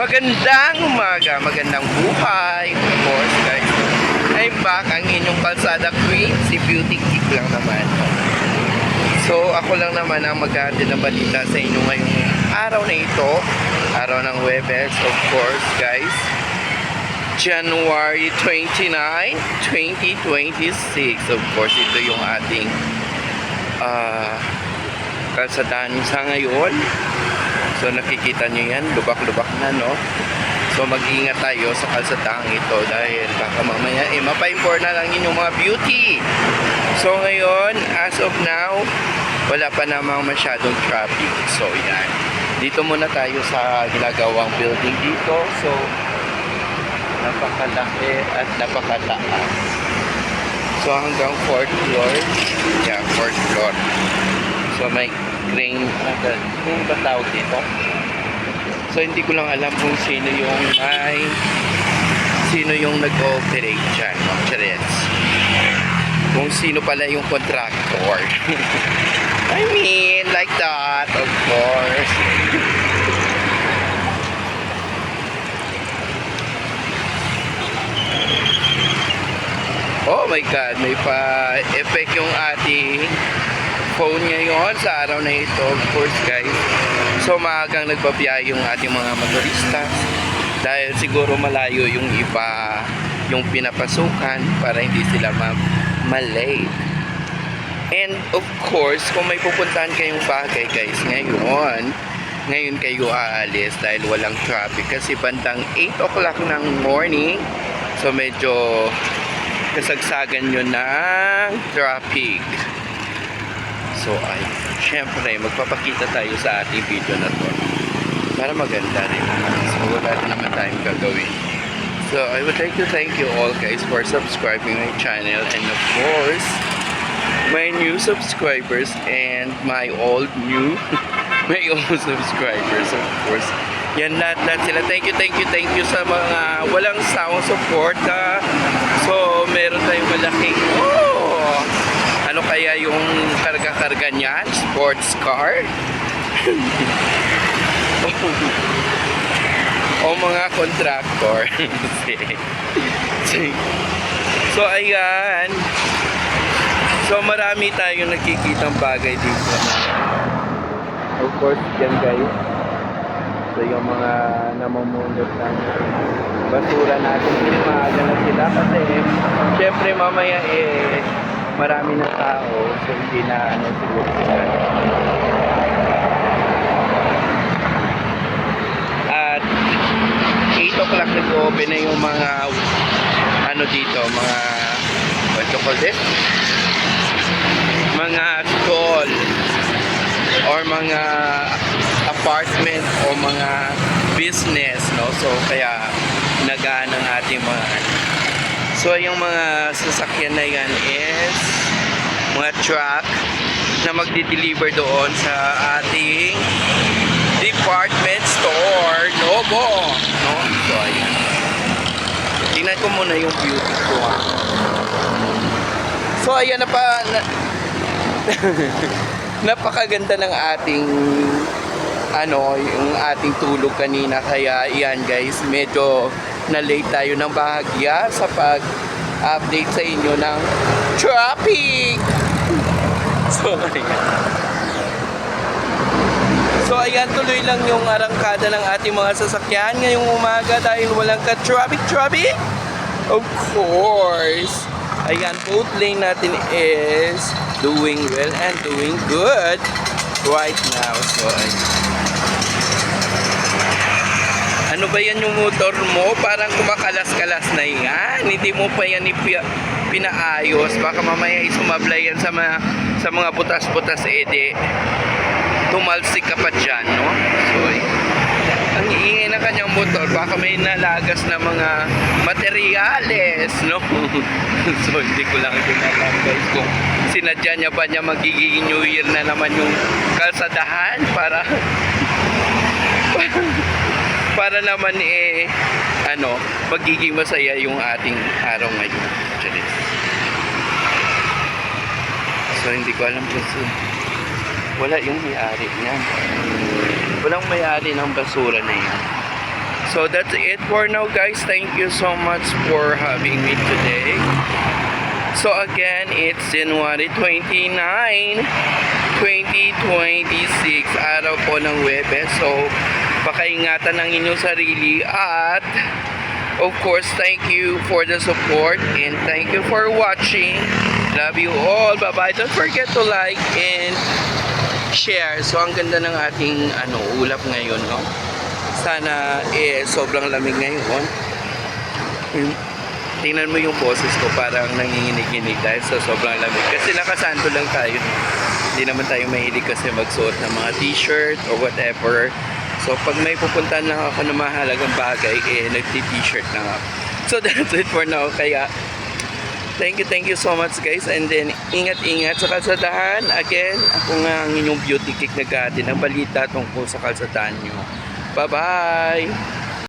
Magandang umaga, magandang buhay. Of course, guys. I'm back, ang inyong kalsada queen, si Beauty Geek lang naman. So, ako lang naman ang maghahatid ng balita sa inyo ngayong araw na ito. Araw ng Webes, of course, guys. January 29, 2026. Of course, ito yung ating kalsadaan sa ngayon. So nakikita nyo yan, lubak-lubak na, no? So mag-iingat tayo sa kalsadang ito dahil baka mamaya mapa-import na lang yun yung mga beauty. So ngayon, as of now, wala pa namang masyadong traffic. So yan, dito muna tayo sa ginagawang building dito. So napakalaki at napakataas. So hanggang 4th floor. Yeah, 4th floor. So may crane, kung ba tawag dito? So hindi ko lang alam kung sino yung nag-ooperate dyan. Charets. Kung sino pala yung contractor. I mean, like that, of course. Oh my God, may pa-effect yung ating phone ngayon sa araw na ito, of course, guys. So maagang nagbabiyahe yung ating mga motorista dahil siguro malayo yung iba yung pinapasukan para hindi sila malate. And of course, kung may pupuntahan kayong bagay, guys, ngayon kayo aalis dahil walang traffic kasi bandang 8 o'clock ng morning. So medyo kasagsagan nyo ng traffic. So ay, syempre magpapakita tayo sa ating video na to para maganda rin. So wala rin naman tayong gagawin. So I would like to thank you all, guys, for subscribing my channel, and of course my new subscribers and my old subscribers, of course. Yan, lahat sila. Thank you sa mga walang sawang support. So meron tayong malaking ano kaya yung karga-karga niyan? Sports car? O mga contractor. So ayan. So marami tayong nakikitang bagay dito. Of course, yan, guys. So yung mga namumulot ng basura natin, maaga na sila kasi syempre mamaya marami na tao, so hindi na siguro sila. At 8 o'clock nag-open na yung mga dito, mga what you call this? Mga stall or mga apartment o mga business, no? So kaya nagaan ang ating mga so yung mga sasakyan na yan is mga truck na magdi-deliver doon sa ating department store Nobo, no? So ayan, tingnan ko muna yung beauty ko, ha? So ayan napakaganda ng ating yung ating tulog kanina, kaya iyan, guys, medyo na-late tayo ng bahagya sa pag-update sa inyo ng traffic. So ayan, tuloy lang yung arangkada ng ating mga sasakyan ngayong umaga dahil walang ka-traffic. Of course. Ayan, both lane natin is doing well and doing good right now. So ayan. Ano ba yan yung motor mo? Parang kumakalas-kalas na yan. Hindi mo pa yan pinaayos. Baka mamaya isumablay yan sa mga butas-butas, tumalsik ka pa dyan, no? So, ang iingay na kanyang motor, baka may nalagas na mga materyales, no? So, hindi ko lang alam, guys, kung sinadya niya ba niya magiging New Year na naman yung kalsadahan para naman magiging masaya yung ating araw ngayon. So hindi ko alam kung wala yung may-ari niyan. Walang may-ari ng basura na yan. So that's it for now, guys. Thank you so much for having me today. So again, it's January 29, 2026, araw po ng Webes. So pakaingatan ng inyong sarili at of course, thank you for the support and thank you for watching. Love you all. Bye-bye. Don't forget to like and share. So ang ganda ng ating ulap ngayon, no? Sana sobrang lamig ngayon. Tingnan mo yung boses ko, parang nanginginig-ginig dahil sa sobrang lamig. Kasi nakasanto lang tayo. Hindi naman tayo mahilig kasi magsuot ng mga t-shirt or whatever. So pag may pupuntahan lang ako ng mahalagang bagay, nagti-t-shirt lang ako. So that's it for now. Kaya thank you so much, guys. And then ingat-ingat sa kalsadahan. Again, ako nga ang inyong beauty cake nag-aatin ng balita tungkol sa kalsadahan nyo. Bye-bye!